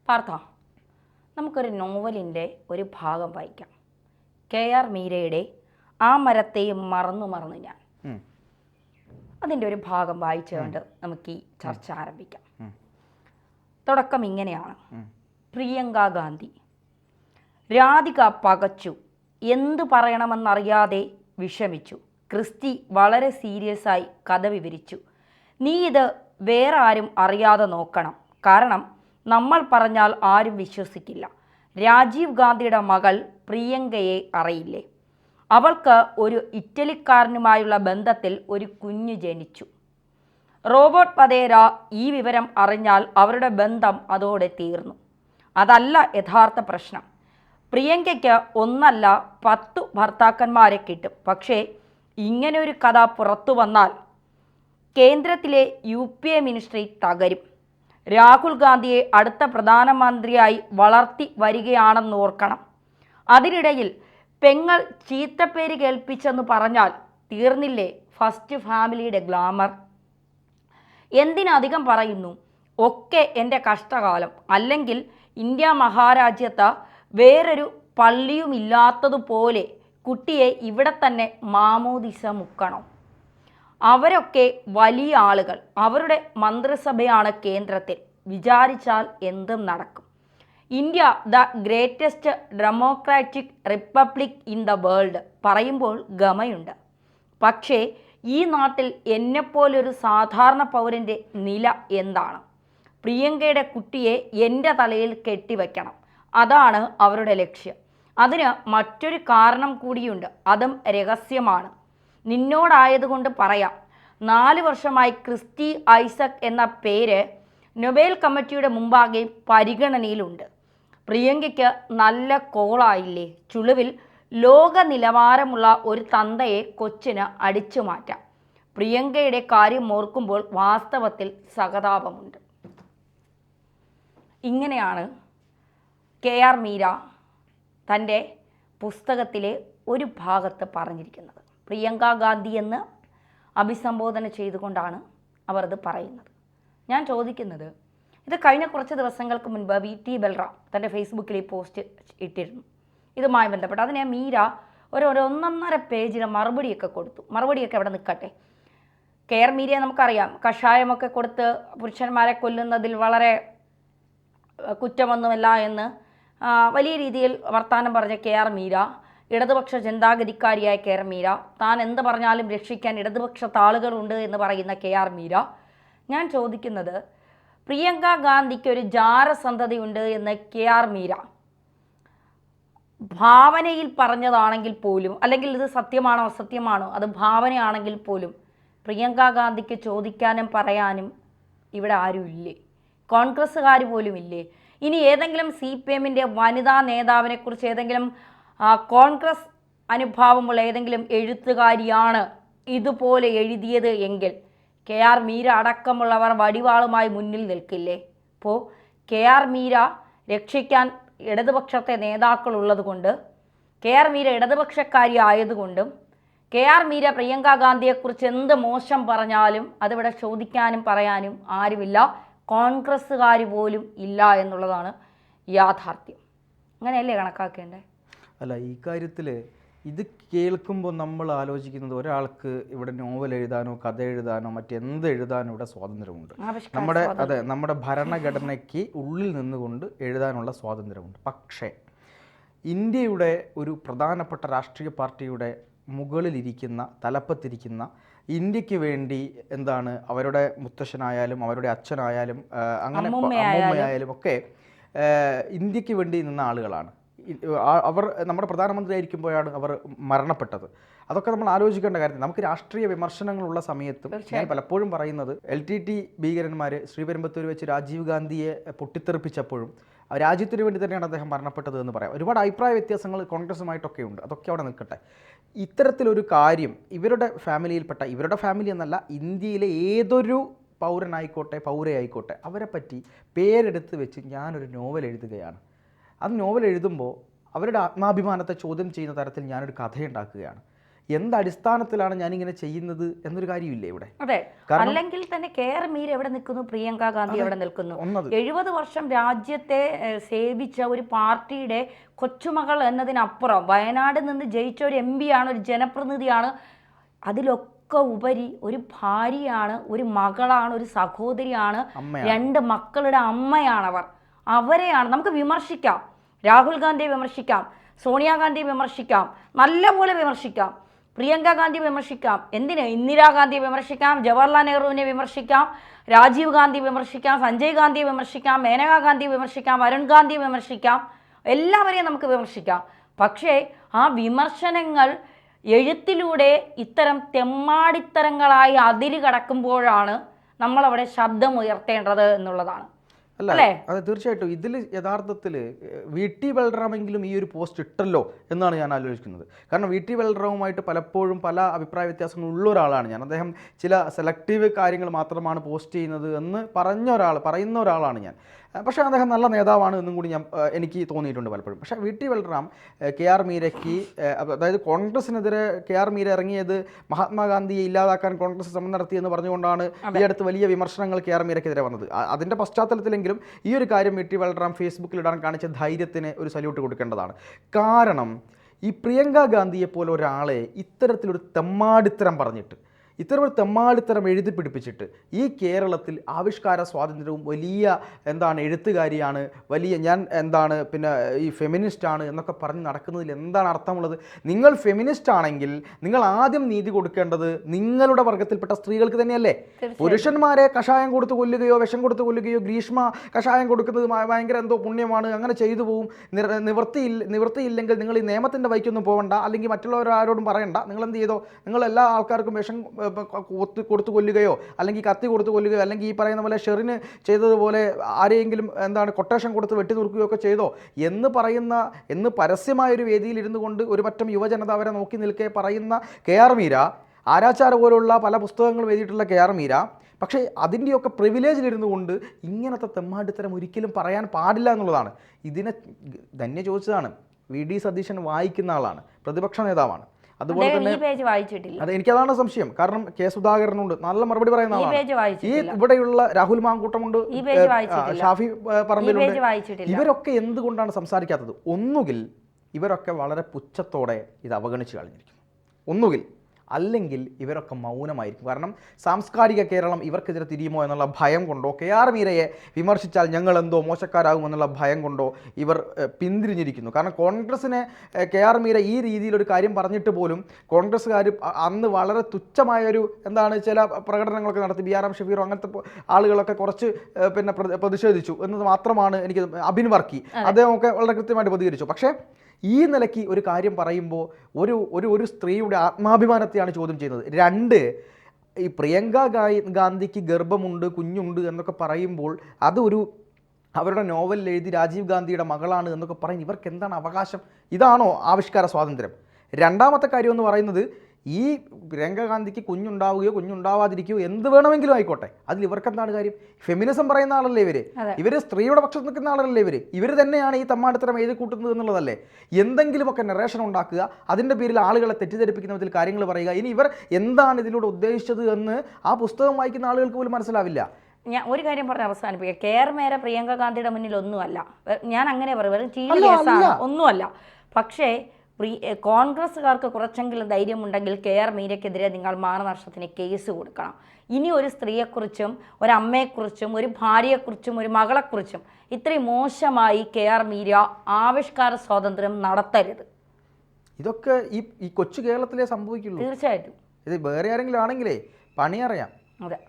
പാർത്ഥ, നമുക്കൊരു നോവലിൻ്റെ ഒരു ഭാഗം വായിക്കാം. KR മീരയുടെ ആ മരത്തെയും മറന്നു മറന്നു ഞാൻ. അതിൻ്റെ ഒരു ഭാഗം വായിച്ചുകൊണ്ട് നമുക്ക് ഈ ചർച്ച ആരംഭിക്കാം. തുടക്കം ഇങ്ങനെയാണ്. പ്രിയങ്ക ഗാന്ധി. രാധിക പകച്ചു. എന്തു പറയണമെന്നറിയാതെ വിഷമിച്ചു. ക്രിസ്റ്റി വളരെ സീരിയസ് ആയി കഥ വിവരിച്ചു. നീ ഇത് വേറെ ആരും അറിയാതെ നോക്കണം. കാരണം നമ്മൾ പറഞ്ഞാൽ ആരും വിശ്വസിക്കില്ല. രാജീവ് ഗാന്ധിയുടെ മകൾ പ്രിയങ്കയെ അറിയില്ലേ? അവൾക്ക് ഒരു ഇറ്റലിക്കാരനുമായുള്ള ബന്ധത്തിൽ ഒരു കുഞ്ഞു ജനിച്ചു. റോബർട്ട് വധേര ഈ വിവരം അറിഞ്ഞാൽ അവരുടെ ബന്ധം അതോടെ തീർന്നു. അതല്ല യഥാർത്ഥ പ്രശ്നം. പ്രിയങ്കയ്ക്ക് ഒന്നല്ല 10 ഭർത്താക്കന്മാരെ കിട്ടും. പക്ഷേ ഇങ്ങനെയൊരു കഥ പുറത്തു വന്നാൽ കേന്ദ്രത്തിലെ UPA മിനിസ്ട്രി തകരും. രാഹുൽ ഗാന്ധിയെ അടുത്ത പ്രധാനമന്ത്രിയായി വളർത്തി വരികയാണെന്ന് ഓർക്കണം. അതിനിടയിൽ പെങ്ങൾ ചീത്തപ്പേര് കേൾപ്പിച്ചെന്ന് പറഞ്ഞാൽ തീർന്നില്ലേ ഫസ്റ്റ് ഫാമിലിയുടെ ഗ്ലാമർ? എന്തിനധികം പറയുന്നു? ഒക്കെ എൻ്റെ കഷ്ടകാലം. അല്ലെങ്കിൽ ഇന്ത്യ മഹാരാജ്യത്ത് വേറൊരു പള്ളിയുമില്ലാത്തതുപോലെ കുട്ടിയെ ഇവിടെ തന്നെ മാമോദിസ മുക്കണം. അവരൊക്കെ വലിയ ആളുകൾ. അവരുടെ മന്ത്രിസഭയാണ് കേന്ദ്രത്തിൽ. വിചാരിച്ചാൽ എന്തും നടക്കും. India the greatest democratic republic in the world പറയുമ്പോൾ ഗമയുണ്ട്. പക്ഷേ ഈ നാട്ടിൽ എന്നെപ്പോലൊരു സാധാരണ പൗരൻ്റെ നില എന്താണ്? പ്രിയങ്കയുടെ കുട്ടിയെ എൻ്റെ തലയിൽ കെട്ടിവെക്കണം. അതാണ് അവരുടെ ലക്ഷ്യം. അതിന് മറ്റൊരു കാരണം കൂടിയുണ്ട്. അതും രഹസ്യമാണ്. നിന്നോടായതുകൊണ്ട് പറയാം. 4 വർഷമായി ക്രിസ്റ്റി ഐസക് എന്ന പേര് നൊബേൽ കമ്മിറ്റിയുടെ മുമ്പാകെ പരിഗണനയിലുണ്ട്. പ്രിയങ്കയ്ക്ക് നല്ല കോളായില്ലേ? ചുളുവിൽ ലോക നിലവാരമുള്ള ഒരു തന്തയെ കൊച്ചിന് അടിച്ചു മാറ്റാം. പ്രിയങ്കയുടെ കാര്യം ഓർക്കുമ്പോൾ വാസ്തവത്തിൽ സഹതാപമുണ്ട്. ഇങ്ങനെയാണ് KR മീര തൻ്റെ പുസ്തകത്തിലെ ഒരു ഭാഗത്ത് പറഞ്ഞിരിക്കുന്നത്. പ്രിയങ്ക ഗാന്ധി എന്ന് അഭിസംബോധന ചെയ്തുകൊണ്ടാണ് അവർ ഇത് പറയുന്നത്. ഞാൻ ചോദിക്കുന്നത്, ഇത് കഴിഞ്ഞ കുറച്ച് ദിവസങ്ങൾക്ക് മുൻപ് VT ബൽറാം തൻ്റെ ഫേസ്ബുക്കിൽ ഈ പോസ്റ്റ് ഇട്ടിരുന്നു ഇതുമായി ബന്ധപ്പെട്ട്. അതിന് മീര ഒരു 1.5 പേജിന് മറുപടിയൊക്കെ കൊടുത്തു. മറുപടിയൊക്കെ അവിടെ നിൽക്കട്ടെ. KR മീരയെ നമുക്കറിയാം, കഷായമൊക്കെ കൊടുത്ത് പുരുഷന്മാരെ കൊല്ലുന്നതിൽ വളരെ കുറ്റമൊന്നുമല്ല എന്ന് വലിയ രീതിയിൽ വർത്തമാനം പറഞ്ഞ KR മീര, ഇടതുപക്ഷ ചിന്താഗതിക്കാരിയായ KR മീര, താൻ എന്ത് പറഞ്ഞാലും രക്ഷിക്കാൻ ഇടതുപക്ഷത്ത് ആളുകളുണ്ട് എന്ന് പറയുന്ന KR മീര. ഞാൻ ചോദിക്കുന്നത്, പ്രിയങ്ക ഗാന്ധിക്ക് ഒരു ജാരസന്ധതയുണ്ട് എന്ന് KR മീര ഭാവനയിൽ പറഞ്ഞതാണെങ്കിൽ പോലും, അല്ലെങ്കിൽ ഇത് സത്യമാണോ അസത്യമാണോ അത് ഭാവനയാണെങ്കിൽ പോലും, പ്രിയങ്ക ഗാന്ധിക്ക് ചോദിക്കാനും പറയാനും ഇവിടെ ആരും ഇല്ലേ? കോൺഗ്രസ്സുകാർ പോലും ഇല്ലേ? ഇനി ഏതെങ്കിലും CPMൻ്റെ വനിതാ നേതാവിനെക്കുറിച്ച് ഏതെങ്കിലും കോൺഗ്രസ് അനുഭാവമുള്ള ഏതെങ്കിലും എഴുത്തുകാരിയാണ് ഇതുപോലെ എഴുതിയത് എങ്കിൽ KR മീര അടക്കമുള്ളവർ വടിവാളുമായി മുന്നിൽ നിൽക്കില്ലേ? അപ്പോൾ KR മീര രക്ഷിക്കാൻ ഇടതുപക്ഷത്തെ നേതാക്കളുള്ളത് കൊണ്ട്, KR മീര ഇടതുപക്ഷക്കാരി ആയതുകൊണ്ടും, KR മീര പ്രിയങ്ക ഗാന്ധിയെക്കുറിച്ച് എന്ത് മോശം പറഞ്ഞാലും അതിവിടെ ചോദിക്കാനും പറയാനും ആരുമില്ല. കോൺഗ്രസ്സുകാർ പോലും ഇല്ല എന്നുള്ളതാണ് യാഥാർത്ഥ്യം. അങ്ങനെയല്ലേ കണക്കാക്കേണ്ടത്? അല്ല, ഈ കാര്യത്തിൽ ഇത് കേൾക്കുമ്പോൾ നമ്മൾ ആലോചിക്കുന്നത്, ഒരാൾക്ക് ഇവിടെ നോവൽ എഴുതാനോ കഥ എഴുതാനോ മറ്റെന്ത് എഴുതാനോ ഇവിടെ സ്വാതന്ത്ര്യമുണ്ട്. നമ്മുടെ ഭരണഘടനയ്ക്ക് ഉള്ളിൽ നിന്നുകൊണ്ട് എഴുതാനുള്ള സ്വാതന്ത്ര്യമുണ്ട്. പക്ഷേ ഇന്ത്യയുടെ ഒരു പ്രധാനപ്പെട്ട രാഷ്ട്രീയ പാർട്ടിയുടെ മുകളിലിരിക്കുന്ന, തലപ്പത്തിരിക്കുന്ന, ഇന്ത്യക്ക് വേണ്ടി അവരുടെ മുത്തശ്ശനായാലും അവരുടെ അച്ഛനായാലും അങ്ങനെ അമ്മൂമ്മയായാലും ഒക്കെ ഇന്ത്യക്ക് വേണ്ടി നിന്ന ആളുകളാണ്. അവർ നമ്മുടെ പ്രധാനമന്ത്രി ആയിരിക്കുമ്പോഴാണ് അവർ മരണപ്പെട്ടത്. അതൊക്കെ നമ്മൾ ആലോചിക്കേണ്ട കാര്യം. നമുക്ക് രാഷ്ട്രീയ വിമർശനങ്ങളുള്ള സമയത്തും ഞാൻ പലപ്പോഴും പറയുന്നത്, LTT ഭീകരന്മാർ ശ്രീപെരുമ്പത്തൂർ വെച്ച് രാജീവ് ഗാന്ധിയെ പൊട്ടിത്തെറിപ്പിച്ചപ്പോഴും രാജ്യത്തിന് വേണ്ടി തന്നെയാണ് അദ്ദേഹം മരണപ്പെട്ടത് എന്ന് പറയാം. ഒരുപാട് അഭിപ്രായ വ്യത്യാസങ്ങൾ കോൺഗ്രസുമായിട്ടൊക്കെ ഉണ്ട്. അതൊക്കെ അവിടെ നിൽക്കട്ടെ. ഇത്തരത്തിലൊരു കാര്യം ഇവരുടെ ഫാമിലി എന്നല്ല, ഇന്ത്യയിലെ ഏതൊരു പൗരയായിക്കോട്ടെ അവരെ പറ്റി പേരെടുത്ത് വെച്ച് ഞാനൊരു നോവൽ എഴുതുകയാണ്. അത് നോവൽ എഴുതുമ്പോൾ അവരുടെ ആത്മാഭിമാനത്തെ ചോദ്യം ചെയ്യുന്ന തരത്തിൽ ഞാനൊരു കഥയുണ്ടാക്കുകയാണ്. എന്ത് അടിസ്ഥാനത്തിലാണ് ഞാനിങ്ങനെ ചെയ്യുന്നത് എന്നൊരു കാര്യമില്ലേ ഇവിടെ? അതെ, അല്ലെങ്കിൽ തന്നെ KR മീര എവിടെ നിൽക്കുന്നു, പ്രിയങ്ക ഗാന്ധി എവിടെ നിൽക്കുന്നു? 70 വർഷം രാജ്യത്തെ സേവിച്ച ഒരു പാർട്ടിയുടെ കൊച്ചുമകൾ എന്നതിനപ്പുറം വയനാട് നിന്ന് ജയിച്ച ഒരു MP ആണ്, ഒരു ജനപ്രതിനിധിയാണ്. അതിലൊക്കെ ഉപരി ഒരു ഭാര്യയാണ്, ഒരു മകളാണ്, ഒരു സഹോദരിയാണ്, 2 മക്കളുടെ അമ്മയാണവർ. അവരെയാണ് നമുക്ക് വിമർശിക്കാം. രാഹുൽ ഗാന്ധിയെ വിമർശിക്കാം, സോണിയാഗാന്ധിയെ വിമർശിക്കാം, നല്ലപോലെ വിമർശിക്കാം, പ്രിയങ്ക ഗാന്ധി വിമർശിക്കാം, എന്തിന് ഇന്ദിരാഗാന്ധിയെ വിമർശിക്കാം, ജവഹർലാൽ നെഹ്റുവിനെ വിമർശിക്കാം, രാജീവ് ഗാന്ധി വിമർശിക്കാം, സഞ്ജയ് ഗാന്ധിയെ വിമർശിക്കാം, മേനകാ ഗാന്ധി വിമർശിക്കാം, വരുൺ ഗാന്ധി വിമർശിക്കാം, എല്ലാവരെയും നമുക്ക് വിമർശിക്കാം. പക്ഷേ ആ വിമർശനങ്ങൾ എഴുത്തിലൂടെ ഇത്തരം തെമ്മാടിത്തരങ്ങളായി അതിര് കടക്കുമ്പോഴാണ് നമ്മളവിടെ ശബ്ദം ഉയർത്തേണ്ടത് എന്നുള്ളതാണ്. അല്ലേ? അതെ, തീർച്ചയായിട്ടും. ഇതിൽ യഥാർത്ഥത്തിൽ VT ബൽറാമെങ്കിലും ഈ ഒരു പോസ്റ്റ് ഇട്ടല്ലോ എന്നാണ് ഞാൻ ആലോചിക്കുന്നത്. കാരണം VT ബൽറാമുമായിട്ട് പലപ്പോഴും പല അഭിപ്രായ വ്യത്യാസങ്ങളും ഉള്ള ഒരാളാണ് ഞാൻ. അദ്ദേഹം ചില സെലക്റ്റീവ് കാര്യങ്ങൾ മാത്രമാണ് പോസ്റ്റ് ചെയ്യുന്നത് എന്ന് പറയുന്ന ഒരാളാണ് ഞാൻ. പക്ഷേ അദ്ദേഹം നല്ല നേതാവാണ് എന്നും കൂടി എനിക്ക് തോന്നിയിട്ടുണ്ട് പലപ്പോഴും. പക്ഷേ VT ബൽറാം KR മീരയ്ക്ക്, അതായത് കോൺഗ്രസിനെതിരെ KR മീര ഇറങ്ങിയത് മഹാത്മാഗാന്ധിയെ ഇല്ലാതാക്കാൻ കോൺഗ്രസ് ശ്രമം നടത്തിയെന്ന് പറഞ്ഞുകൊണ്ടാണ് ഈ അടുത്ത് വലിയ വിമർശനങ്ങൾ KR മീരയ്ക്കെതിരെ വന്നത്. അതിൻ്റെ പശ്ചാത്തലത്തിലെങ്കിലും ഈ ഒരു കാര്യം VT ബൽറാം ഫേസ്ബുക്കിൽ ഇടാൻ കാണിച്ച ധൈര്യത്തിന് ഒരു സല്യൂട്ട് കൊടുക്കേണ്ടതാണ്. കാരണം ഈ പ്രിയങ്ക ഗാന്ധിയെ പോലെ ഒരാളെ ഇത്തരത്തിലൊരു തെമ്മാടിത്തരം പറഞ്ഞിട്ട്, ഇത്തരമൊരു തെമ്മാടിത്തരം എഴുതി പിടിപ്പിച്ചിട്ട് ഈ കേരളത്തിൽ ആവിഷ്കാര സ്വാതന്ത്ര്യവും വലിയ എഴുത്തുകാരിയാണ്, പിന്നെ ഈ ഫെമിനിസ്റ്റാണ് എന്നൊക്കെ പറഞ്ഞ് നടക്കുന്നതിൽ എന്താണ് അർത്ഥമുള്ളത്? നിങ്ങൾ ഫെമിനിസ്റ്റ് ആണെങ്കിൽ നിങ്ങൾ ആദ്യം നീതി കൊടുക്കേണ്ടത് നിങ്ങളുടെ വർഗത്തിൽപ്പെട്ട സ്ത്രീകൾക്ക് തന്നെയല്ലേ? പുരുഷന്മാരെ കഷായം കൊടുത്ത് കൊല്ലുകയോ വിഷം കൊടുത്ത് കൊല്ലുകയോ, ഗ്രീഷ്മ കഷായം കൊടുക്കുന്നത് ഭയങ്കര പുണ്യമാണ്, അങ്ങനെ ചെയ്തു പോവും, നിവൃത്തിയില്ലെങ്കിൽ നിങ്ങൾ ഈ നിയമത്തിൻ്റെ വഴിക്കൊന്നും പോകണ്ട, അല്ലെങ്കിൽ മറ്റുള്ളവരാരോടും പറയണ്ട, നിങ്ങൾ എന്ത് ചെയ്തോ, നിങ്ങൾ എല്ലാ ആൾക്കാർക്കും വിഷം കൊടുത്തു കൊല്ലുകയോ അല്ലെങ്കിൽ കത്തി കൊടുത്തു കൊല്ലുകയോ അല്ലെങ്കിൽ ഈ പറയുന്ന പോലെ ഷെറിന് ചെയ്തതുപോലെ ആരെയെങ്കിലും കൊട്ടേഷൻ കൊടുത്ത് വെട്ടി തീർക്കുകയോ ഒക്കെ ചെയ്തോ എന്ന് പരസ്യമായൊരു വേദിയിൽ ഇരുന്നു കൊണ്ട് ഒരു പറ്റം യുവജനത അവരെ നോക്കി നിൽക്കെ പറയുന്ന KR മീര, ആരാച്ചാര പോലുള്ള പല പുസ്തകങ്ങളും എഴുതിയിട്ടുള്ള KR മീര, പക്ഷേ അതിൻ്റെയൊക്കെ പ്രിവിലേജിലിരുന്നു കൊണ്ട് ഇങ്ങനത്തെ തെമ്മാടിത്തരം ഒരിക്കലും പറയാൻ പാടില്ല എന്നുള്ളതാണ്. ഇതിനെ ധന്യ ചോദിച്ചതാണ്. VD സതീശൻ വായിക്കുന്ന ആളാണ്, പ്രതിപക്ഷ നേതാവാണ്. അതുപോലെ തന്നെ അതെ, എനിക്കതാണ് സംശയം. കാരണം K സുധാകരനുണ്ട്, നല്ല മറുപടി പറയുന്ന ആളാണ്. ഈ ഇവിടെയുള്ള രാഹുൽ മാങ്കൂട്ടമുണ്ട്, ഷാഫി പറമ്പിലുണ്ട്. ഇവരൊക്കെ എന്തുകൊണ്ടാണ് സംസാരിക്കാത്തത്? ഒന്നുകിൽ ഇവരൊക്കെ വളരെ പുച്ഛത്തോടെ ഇത് അവഗണിച്ച് കളഞ്ഞിരിക്കും, ഒന്നുകിൽ അല്ലെങ്കിൽ ഇവരൊക്കെ മൗനമായിരിക്കും. കാരണം സാംസ്കാരിക കേരളം ഇവർക്കെതിരെ തിരിയുമോ എന്നുള്ള ഭയം കൊണ്ടോ, KR മീരയെ വിമർശിച്ചാൽ ഞങ്ങൾ എന്തോ മോശക്കാരാകുമെന്നുള്ള ഭയം കൊണ്ടോ ഇവർ പിന്തിരിഞ്ഞിരിക്കുന്നു. കാരണം കോൺഗ്രസിനെ KR മീര ഈ രീതിയിലൊരു കാര്യം പറഞ്ഞിട്ട് പോലും കോൺഗ്രസ്സുകാർ അന്ന് വളരെ തുച്ഛമായൊരു ചില പ്രകടനങ്ങളൊക്കെ നടത്തി. BRM ഷഫീറോ അങ്ങനത്തെ ആളുകളൊക്കെ കുറച്ച് പ്രതിഷേധിച്ചു എന്നത് മാത്രമാണ് എനിക്ക്. അബിൻ വർക്കി അദ്ദേഹമൊക്കെ വളരെ കൃത്യമായിട്ട് പ്രതികരിച്ചു. പക്ഷേ ഈ നിലയ്ക്ക് ഒരു കാര്യം പറയുമ്പോൾ ഒരു സ്ത്രീയുടെ ആത്മാഭിമാനത്തെയാണ് ചോദ്യം ചെയ്യുന്നത്. 2, ഈ പ്രിയങ്ക ഗാന്ധിക്ക് ഗർഭമുണ്ട്, കുഞ്ഞുണ്ട് എന്നൊക്കെ പറയുമ്പോൾ അവരുടെ നോവലിൽ എഴുതി രാജീവ് ഗാന്ധിയുടെ മകളാണ് എന്നൊക്കെ പറയും. ഇവർക്ക് എന്താണ് അവകാശം? ഇതാണോ ആവിഷ്കാര സ്വാതന്ത്ര്യം? രണ്ടാമത്തെ കാര്യം എന്ന് പറയുന്നത്, ഈ പ്രിയങ്ക ഗാന്ധിക്ക് കുഞ്ഞുണ്ടാവാതിരിക്കുകയോ എന്ത് വേണമെങ്കിലും ആയിക്കോട്ടെ, അതിൽ ഇവർക്ക് എന്താണ് കാര്യം? ഫെമിനിസം പറയുന്ന ആളല്ലേ ഇവർ സ്ത്രീയുടെ പക്ഷത്ത് നിൽക്കുന്ന ആളല്ലേ ഇവർ തന്നെയാണ് ഈ തമ്മാടിത്തരം എഴുതി കൂട്ടുന്നത് എന്നുള്ളതല്ലേ? എന്തെങ്കിലുമൊക്കെ നറേഷൻ ഉണ്ടാക്കുക, അതിൻ്റെ പേരിൽ ആളുകളെ തെറ്റിദ്ധരിപ്പിക്കുന്ന വിധത്തിൽ കാര്യങ്ങൾ പറയുക. ഇനി ഇവർ എന്താണ് ഇതിലൂടെ ഉദ്ദേശിച്ചത് എന്ന് ആ പുസ്തകം വായിക്കുന്ന ആളുകൾക്ക് പോലും മനസ്സിലാവില്ല. ഞാൻ ഒരു കാര്യം പറഞ്ഞ് അവസാനിപ്പിക്കുക. KR മീര പ്രിയങ്ക ഗാന്ധിയുടെ മുന്നിൽ ഒന്നുമല്ല, ഞാൻ അങ്ങനെ പറയും, കേസാണ്, ഒന്നുമല്ല. പക്ഷേ കോൺഗ്രസ്സുകാർക്ക് കുറച്ചെങ്കിലും ധൈര്യമുണ്ടെങ്കിൽ KR മീരയ്ക്കെതിരെ നിങ്ങൾ മാനനഷ്ടത്തിന് കേസ് കൊടുക്കണം. ഇനി ഒരു സ്ത്രീയെക്കുറിച്ചും ഒരു അമ്മയെക്കുറിച്ചും ഒരു ഭാര്യയെക്കുറിച്ചും ഒരു മകളെക്കുറിച്ചും ഇത്രയും മോശമായി KR മീര ആവിഷ്കാര സ്വാതന്ത്ര്യം നടത്തരുത്. ഇതൊക്കെ ഈ കൊച്ചു കേരളത്തിലേ സംഭവിക്കുള്ളൂ. തീർച്ചയായിട്ടും. ഇത് വേറെ ആരെങ്കിലും ആണെങ്കിലേ പണിയറിയാം. അതെ.